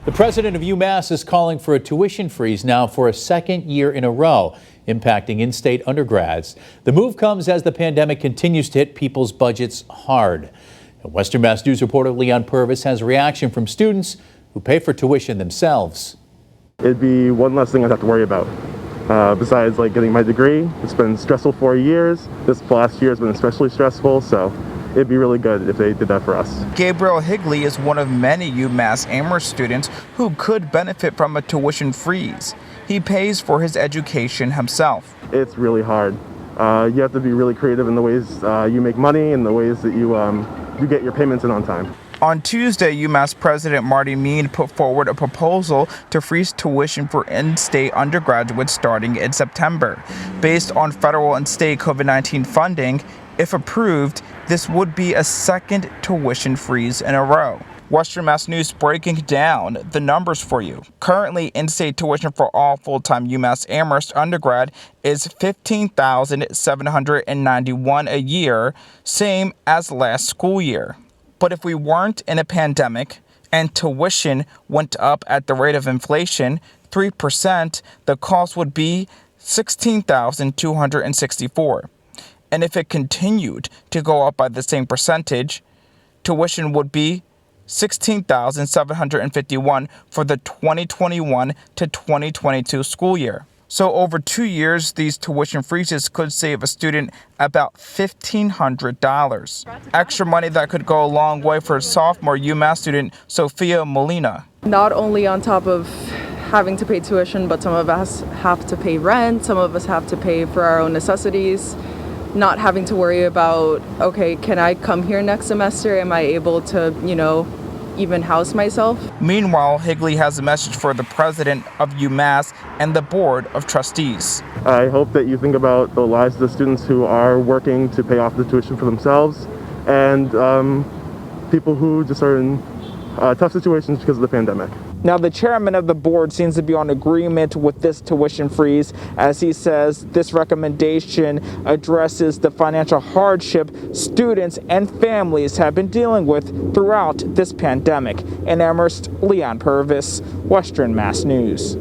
The president of UMass is calling for a tuition freeze now for a second year in a row, impacting in-state undergrads. The move comes as the pandemic continues to hit people's budgets hard. And Western Mass News reporter Leon Purvis has a reaction from students who pay for tuition themselves. It'd be one less thing I'd have to worry about. Besides getting my degree, it's been stressful 4 years. This last year has been especially stressful, so it'd be really good if they did that for us. Gabriel Higley is one of many UMass Amherst students who could benefit from a tuition freeze. He pays for his education himself. It's really hard. You have to be really creative in the ways you make money and the ways that you get your payments in on time. On Tuesday, UMass President Marty Mead put forward a proposal to freeze tuition for in-state undergraduates starting in September. Based on federal and state COVID-19 funding, if approved, this would be a second tuition freeze in a row. Western Mass News breaking down the numbers for you. Currently, in-state tuition for all full-time UMass Amherst undergrad is $15,791 a year, same as last school year. But if we weren't in a pandemic and tuition went up at the rate of inflation, 3%, the cost would be $16,264. And if it continued to go up by the same percentage, tuition would be $16,751 for the 2021 to 2022 school year. So over 2 years, these tuition freezes could save a student about $1,500. Extra money that could go a long way for sophomore UMass student Sophia Molina. Not only on top of having to pay tuition, but some of us have to pay rent, some of us have to pay for our own necessities. Not having to worry about, okay, can I come here next semester? Am I able to, even house myself? Meanwhile, Higley has a message for the president of UMass and the board of trustees. I hope that you think about the lives of the students who are working to pay off the tuition for themselves and people who just are in tough situations because of the pandemic. Now, the chairman of the board seems to be on agreement with this tuition freeze, as he says this recommendation addresses the financial hardship students and families have been dealing with throughout this pandemic. In Amherst, Leon Purvis, Western Mass News.